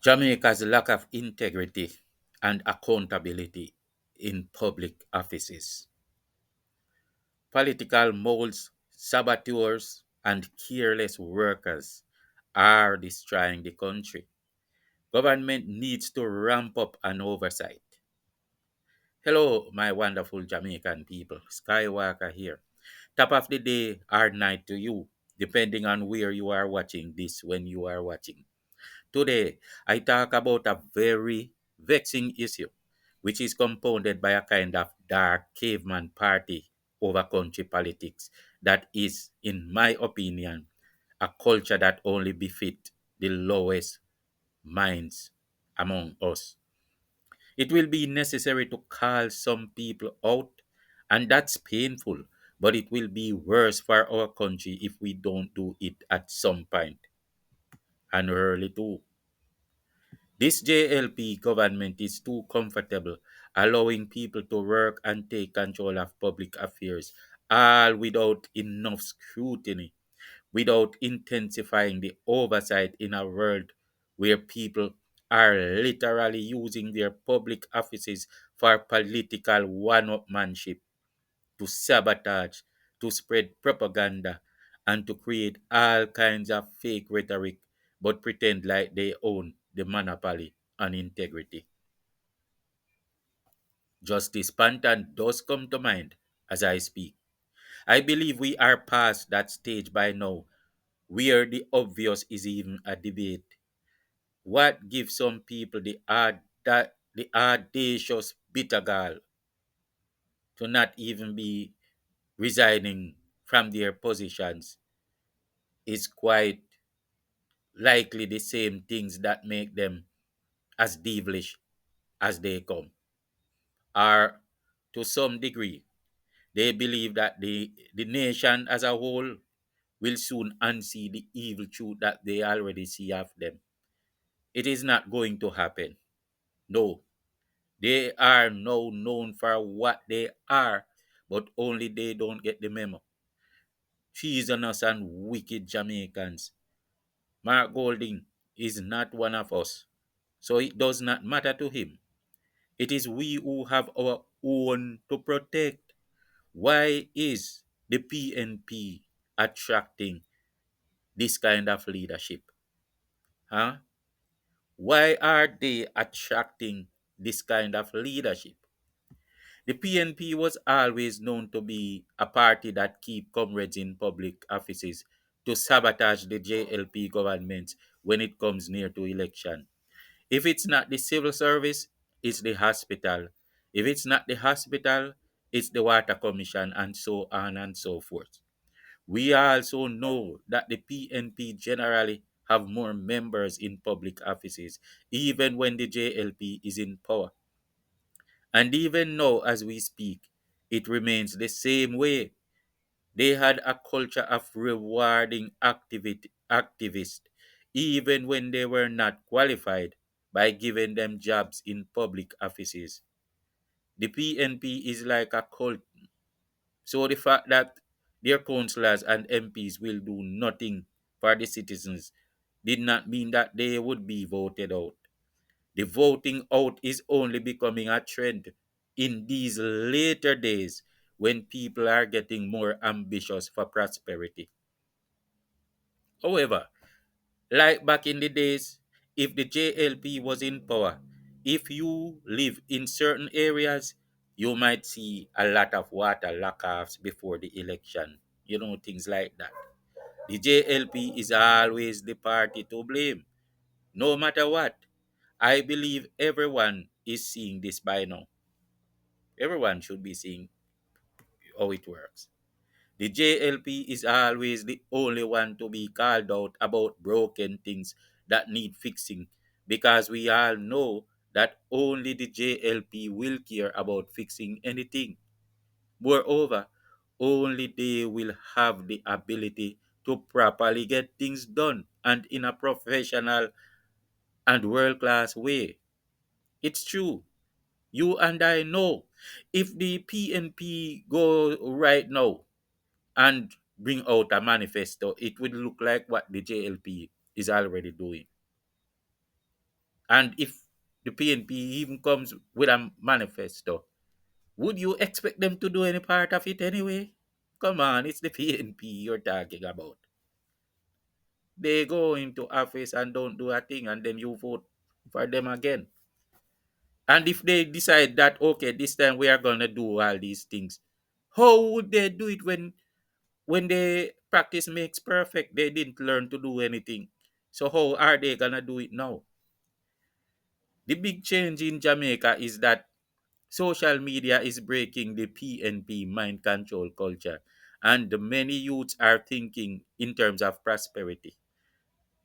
Jamaica's lack of integrity and accountability in public offices. Political moles, saboteurs, and careless workers are destroying the country. Government needs to ramp up an oversight. Hello, my wonderful Jamaican people. SkyWalker here. Top of the day or night to you, depending on where you are watching this when you are watching. Today, I talk about a very vexing issue, which is compounded by a kind of dark caveman party over country politics that is, in my opinion, a culture that only befit the lowest minds among us. It will be necessary to call some people out, and that's painful, but it will be worse for our country if we don't do it at some point, and early too. This JLP government is too comfortable, allowing people to work and take control of public affairs, all without enough scrutiny, without intensifying the oversight in a world where people are literally using their public offices for political one-upmanship, to sabotage, to spread propaganda, and to create all kinds of fake rhetoric, but pretend like they own the monopoly on integrity. Justice Panton does come to mind as I speak. I believe we are past that stage by now where the obvious is even a debate. What gives some people the audacious bitter gall to not even be resigning from their positions is quite likely the same things that make them as devilish as they come. Or to some degree, they believe that the nation as a whole will soon unsee the evil truth that they already see of them. It is not going to happen. No, they are now known for what they are, but only they don't get the memo. Treasonous and wicked Jamaicans. Mark Golding is not one of us, so it does not matter to him. It is we who have our own to protect. Why is the PNP attracting this kind of leadership? Huh? Why are they attracting this kind of leadership? The PNP was always known to be a party that keep comrades in public offices to sabotage the JLP government when it comes near to election. If it's not the civil service, it's the hospital. If it's not the hospital, it's the water commission and so on and so forth. We also know that the PNP generally have more members in public offices, even when the JLP is in power. And even now, as we speak, it remains the same way. They had a culture of rewarding activists, even when they were not qualified, by giving them jobs in public offices. The PNP is like a cult. So the fact that their councillors and MPs will do nothing for the citizens did not mean that they would be voted out. The voting out is only becoming a trend in these later days when people are getting more ambitious for prosperity. However, like back in the days, if the JLP was in power, if you live in certain areas, you might see a lot of water lockoffs before the election. You know, things like that. The JLP is always the party to blame, no matter what. I believe everyone is seeing this by now. Everyone should be seeing how it works. The JLP is always the only one to be called out about broken things that need fixing because we all know that only the JLP will care about fixing anything. Moreover, only they will have the ability to properly get things done and in a professional and world class way. It's true. You and I know if the PNP go right now and bring out a manifesto, it would look like what the JLP is already doing. And if the PNP even comes with a manifesto, would you expect them to do any part of it anyway? Come on, it's the PNP you're talking about. They go into office and don't do a thing, and then you vote for them again. And if they decide that, okay, this time we are going to do all these things, how would they do it when they practice makes perfect? They didn't learn to do anything. So how are they going to do it now? The big change in Jamaica is that social media is breaking the PNP mind control culture, and many youths are thinking in terms of prosperity.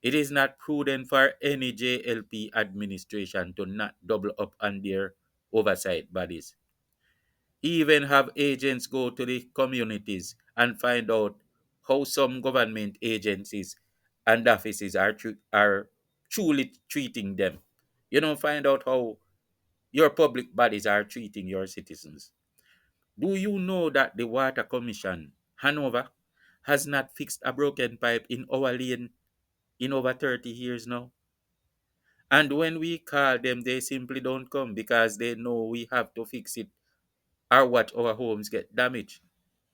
It is not prudent for any JLP administration to not double up on their oversight bodies. Even have agents go to the communities and find out how some government agencies and offices are truly treating them. You know, find out how your public bodies are treating your citizens. Do you know that the Water Commission, Hanover, has not fixed a broken pipe in our lane in over 30 years now? And when we call them, they simply don't come because they know we have to fix it or watch our homes get damaged.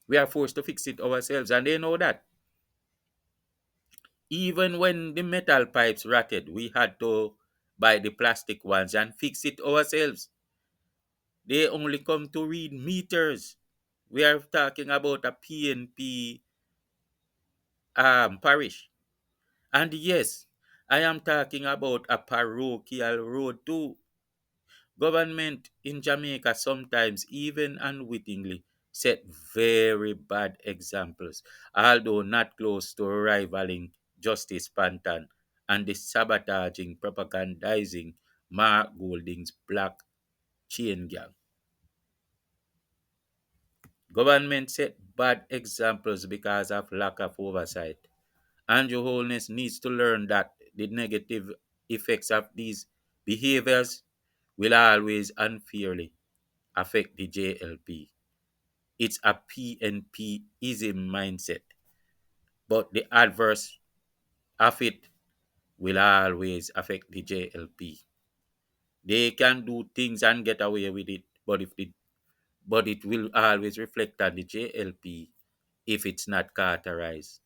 We are forced to fix it ourselves, and they know that. Even when the metal pipes rotted, we had to buy the plastic ones and fix it ourselves. They only come to read meters. We are talking about a PNP parish. And yes, I am talking about a parochial road too. Government in Jamaica sometimes, even unwittingly, set very bad examples, although not close to rivaling Justice Panton and the sabotaging, propagandizing Mark Golding's black chain gang. Government set bad examples because of lack of oversight. Andrew Holness needs to learn that the negative effects of these behaviors will always unfairly affect the JLP. It's a PNPism mindset, but the adverse of it will always affect the JLP. They can do things and get away with it, but it will always reflect on the JLP if it's not cauterized.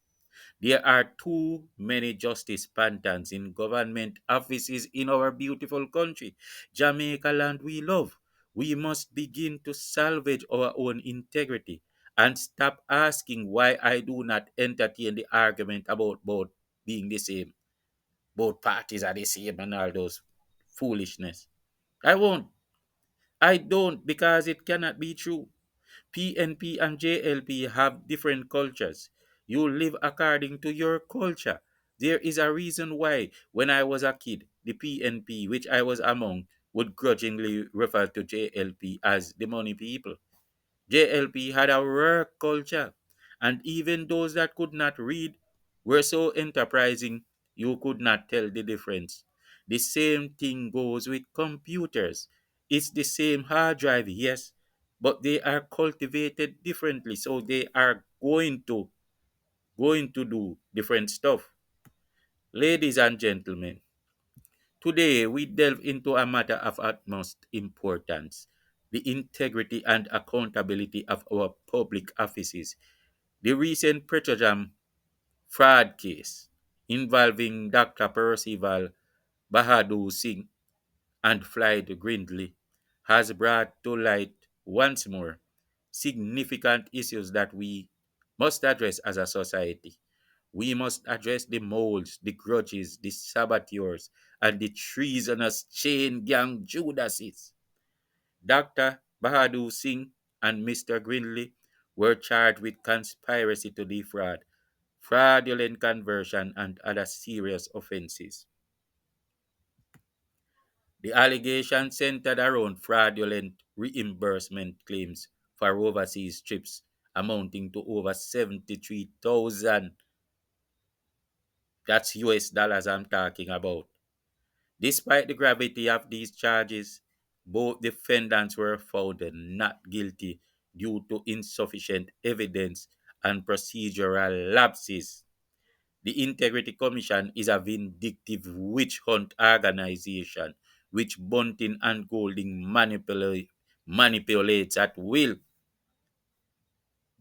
There are too many justice pantons in government offices in our beautiful country, Jamaica land we love. We must begin to salvage our own integrity and stop asking why I do not entertain the argument about both being the same. Both parties are the same and all those foolishness. I won't. I don't because it cannot be true. PNP and JLP have different cultures. You live according to your culture. There is a reason why, when I was a kid, the PNP, which I was among, would grudgingly refer to JLP as the money people. JLP had a rare culture, and even those that could not read were so enterprising you could not tell the difference. The same thing goes with computers. It's the same hard drive, yes, but they are cultivated differently, so they are going to do different stuff. Ladies and gentlemen, today we delve into a matter of utmost importance: the integrity and accountability of our public offices. The recent Petrojam fraud case involving Dr. Percival Bahadur Singh and Floyd Grindley has brought to light once more significant issues that we must address as a society. We must address the moles, the grudges, the saboteurs, and the treasonous chain gang Judases. Dr. Bahadur Singh and Mr. Grindley were charged with conspiracy to defraud, fraudulent conversion, and other serious offenses. The allegations centered around fraudulent reimbursement claims for overseas trips amounting to over 73,000. That's US dollars I'm talking about. Despite the gravity of these charges, both defendants were found not guilty due to insufficient evidence and procedural lapses. The Integrity Commission is a vindictive witch hunt organization which Bunting and Golding manipulates at will.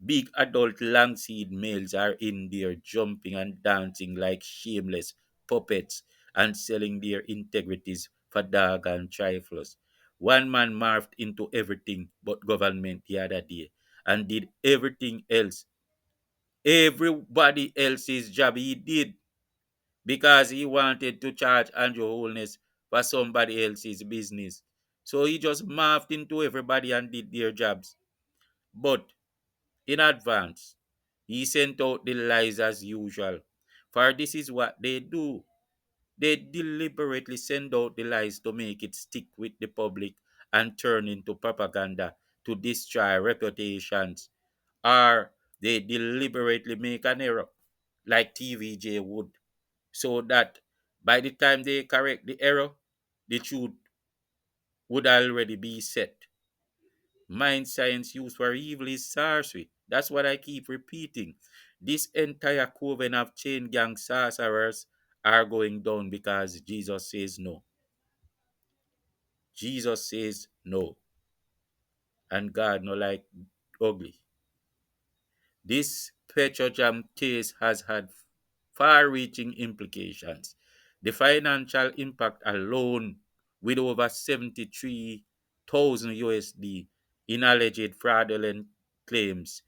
Big adult long-seed males are in there jumping and dancing like shameless puppets and selling their integrities for dog and trifles. One man morphed into everything but government the other day and did everything else. Everybody else's job he did because he wanted to charge Andrew Holness for somebody else's business. So he just morphed into everybody and did their jobs. But in advance, he sent out the lies as usual. For this is what they do. They deliberately send out the lies to make it stick with the public and turn into propaganda to destroy reputations. Or they deliberately make an error, like TVJ would, so that by the time they correct the error, the truth would already be set. Mind science used for evil is sorcery. That's what I keep repeating. This entire coven of chain gang sorcerers are going down because Jesus says no. Jesus says no. And God no like ugly. This Petrojam case has had far-reaching implications. The financial impact alone, with over 73,000 USD in alleged fraudulent claims,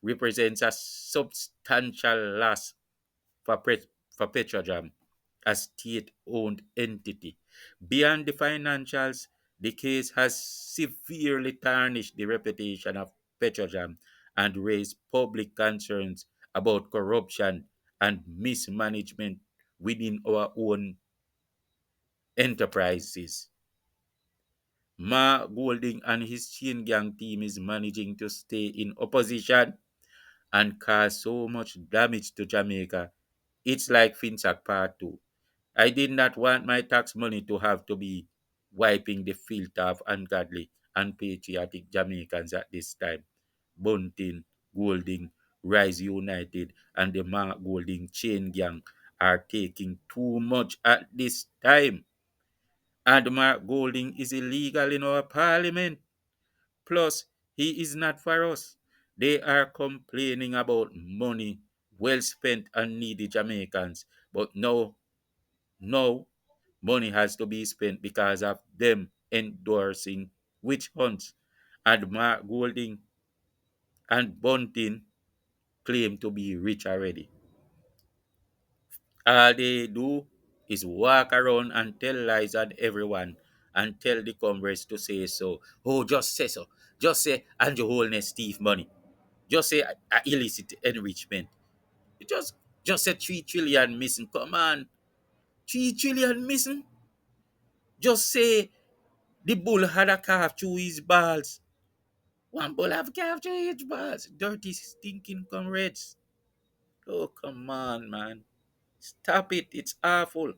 represents a substantial loss for, for Petrojam, a state-owned entity. Beyond the financials, the case has severely tarnished the reputation of Petrojam and raised public concerns about corruption and mismanagement within our own enterprises. Ma Golding and his chain gang team is managing to stay in opposition and cause so much damage to Jamaica. It's like Finsack Part 2. I did not want my tax money to have to be wiping the filter of ungodly, unpatriotic Jamaicans at this time. Bunting, Golding, Rise United, and the Mark Golding chain gang are taking too much at this time. And Mark Golding is illegal in our parliament. Plus, he is not for us. They are complaining about money well spent on needy Jamaicans. But no, money has to be spent because of them endorsing witch hunts. And Mark Golding and Bunting claim to be rich already. All they do is walk around and tell lies on everyone and tell the Congress to say so. Oh, just say so. Just say Andrew Holness thief money. Just say illicit enrichment. You just say 3 trillion missing. Come on. 3 trillion missing? Just say the bull had a calf through his balls. One bull have calf through his balls. Dirty, stinking comrades. Oh, come on, man. Stop it. It's awful.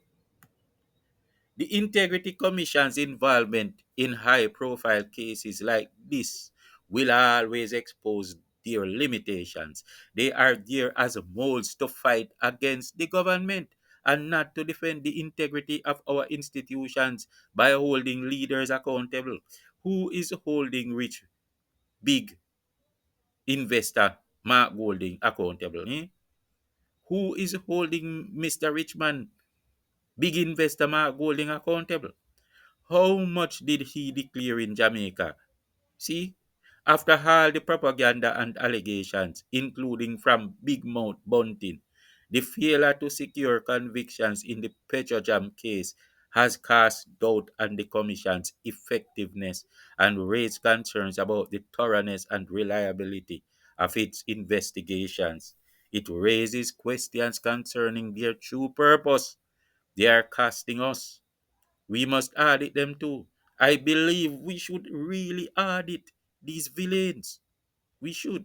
The Integrity Commission's involvement in high profile cases like this will always expose their limitations. They are there as molds to fight against the government and not to defend the integrity of our institutions by holding leaders accountable. Who is holding rich, big investor Mark Golding accountable? Eh? Who is holding Mr. Richman, big investor Mark Golding accountable? How much did he declare in Jamaica? See, after all the propaganda and allegations, including from Big Mouth Bunting, the failure to secure convictions in the Petrojam case has cast doubt on the Commission's effectiveness and raised concerns about the thoroughness and reliability of its investigations. It raises questions concerning their true purpose. They are casting us. We must audit them too. I believe we should really audit these villains. We should.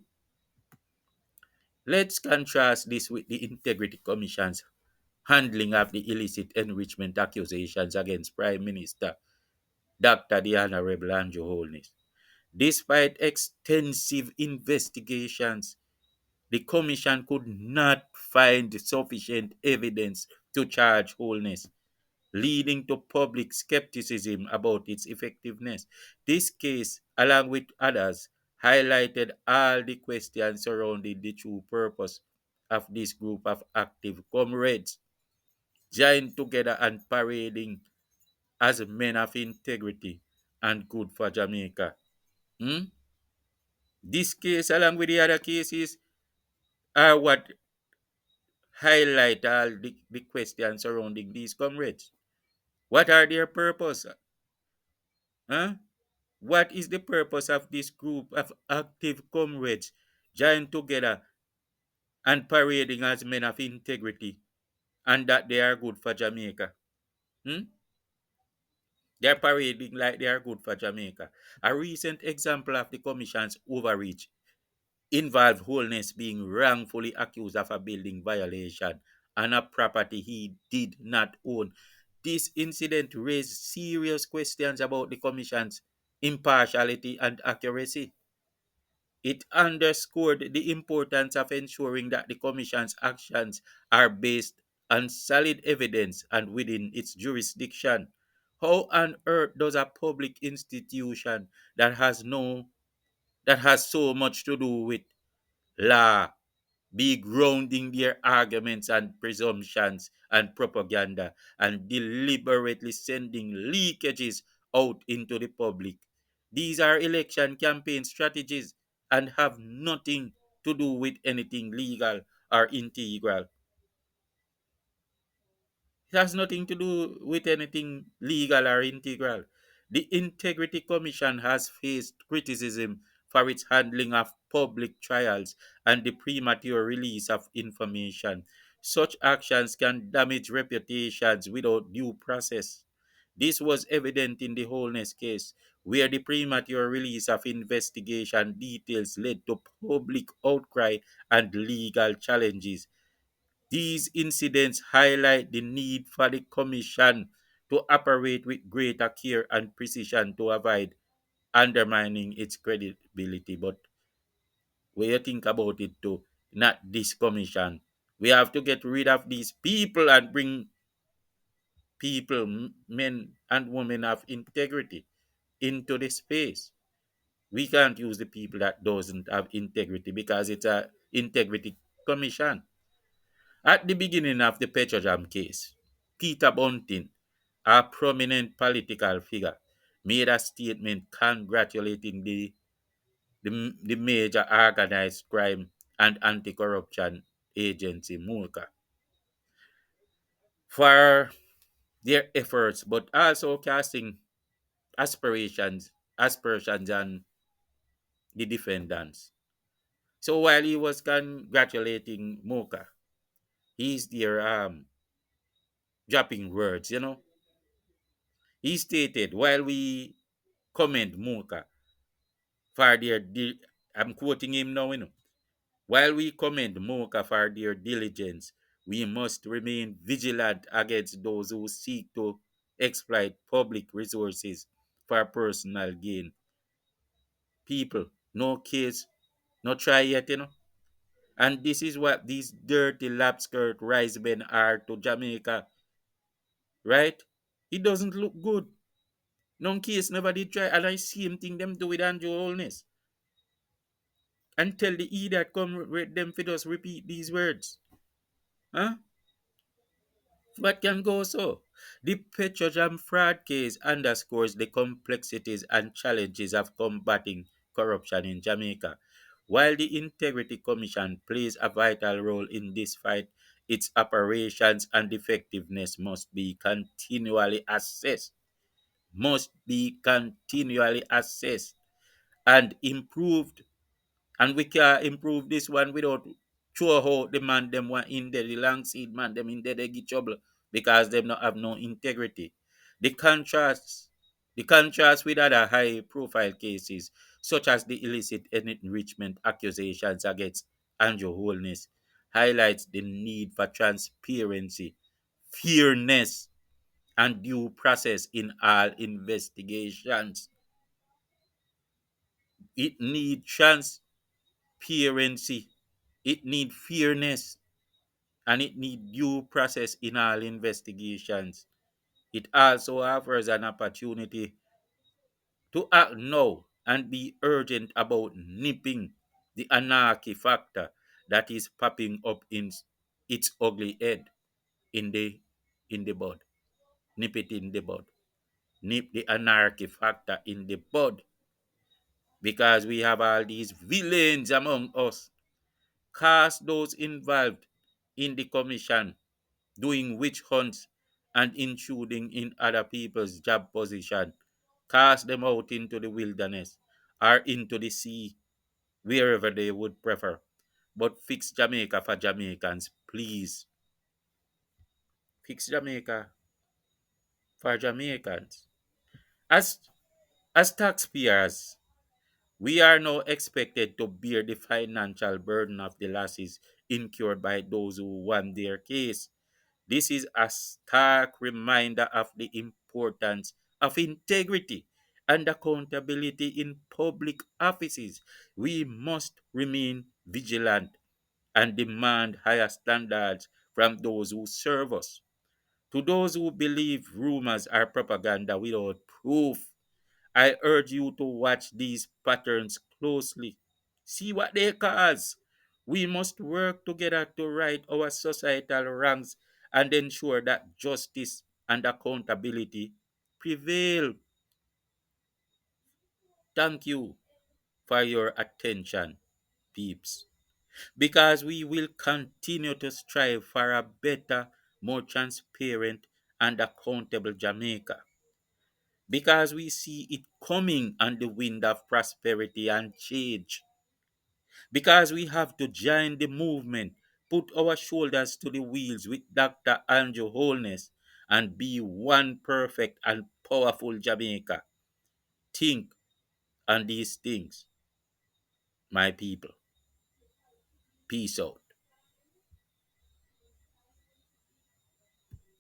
Let's contrast this with the Integrity Commission's handling of the illicit enrichment accusations against Prime Minister Dr. The Honorable Andrew Holness. Despite extensive investigations, the Commission could not find sufficient evidence to charge Holness. leading to public skepticism about its effectiveness. This case, along with others, highlighted all the questions surrounding the true purpose of this group of active comrades, joined together and parading as men of integrity and good for Jamaica. Hmm? This case, along with the other cases, are what highlight all the questions surrounding these comrades. What are their purpose? Huh? What is the purpose of this group of active comrades joined together and parading as men of integrity and that they are good for Jamaica? Hmm? They are parading like they are good for Jamaica. A recent example of the Commission's overreach involved Holness being wrongfully accused of a building violation on a property he did not own. This incident raised serious questions about the Commission's impartiality and accuracy. It underscored the importance of ensuring that the Commission's actions are based on solid evidence and within its jurisdiction. How on earth does a public institution that has so much to do with law be grounding their arguments and presumptions and propaganda and deliberately sending leakages out into the public? These are election campaign strategies and have nothing to do with anything legal or integral. It has nothing to do with anything legal or integral. The Integrity Commission has faced criticism for its handling of public trials and the premature release of information. Such actions can damage reputations without due process. This was evident in the Holness case, where the premature release of investigation details led to public outcry and legal challenges. These incidents highlight the need for the Commission to operate with greater care and precision to avoid undermining its credibility. But when you think about it too, not this Commission. We have to get rid of these people and bring people, men and women of integrity into the space. We can't use the people that doesn't have integrity because it's a integrity commission. At the beginning of the Petrojam case, Peter Bunting, a prominent political figure, made a statement congratulating the major organized crime and anti-corruption agency, MULCA, for their efforts, but also casting aspersions on the defendants. So while he was congratulating Mocha, he's there dropping words. He stated, while we commend Mocha for I'm quoting him now. While we commend Mocha for their diligence, we must remain vigilant against those who seek to exploit public resources for personal gain. People, no case, no try yet. And this is what these dirty lap skirt rice men are to Jamaica, right? It doesn't look good. No case never did try, and I see him think them do with Andrew Holness. Until the idiot come with them for us repeat these words. Huh? What can go so? The Petrojam fraud case underscores the complexities and challenges of combating corruption in Jamaica. While the Integrity Commission plays a vital role in this fight, its operations and effectiveness must be continually assessed and improved, and we can improve this one without throw out the man them one in there, the long seed man them in there they get trouble because them not have no integrity. The contrast the contrast with other high profile cases such as the illicit enrichment accusations against Andrew Holness highlights the need for transparency, fairness, and due process in all investigations. It needs transparency, it need fairness, and it need due process in all investigations. It also offers an opportunity to act now and be urgent about nipping the anarchy factor that is popping up in its ugly head in the bud. Nip it in the bud. Nip the anarchy factor in the bud because we have all these villains among us. Cast those involved in the commission doing witch hunts and intruding in other people's job position. Cast them out into the wilderness or into the sea, wherever they would prefer. But fix Jamaica for Jamaicans, please. Fix Jamaica for Jamaicans. As taxpayers, we are now expected to bear the financial burden of the losses incurred by those who won their case. This is a stark reminder of the importance of integrity and accountability in public offices. We must remain vigilant and demand higher standards from those who serve us. To those who believe rumors are propaganda without proof, I urge you to watch these patterns closely. See what they cause. We must work together to right our societal wrongs and ensure that justice and accountability prevail. Thank you for your attention, peeps, because we will continue to strive for a better, more transparent, and accountable Jamaica. Because we see it coming on the wind of prosperity and change. Because we have to join the movement, put our shoulders to the wheels with Dr. Andrew Holness, and be one perfect and powerful Jamaica. Think on these things, my people. Peace out.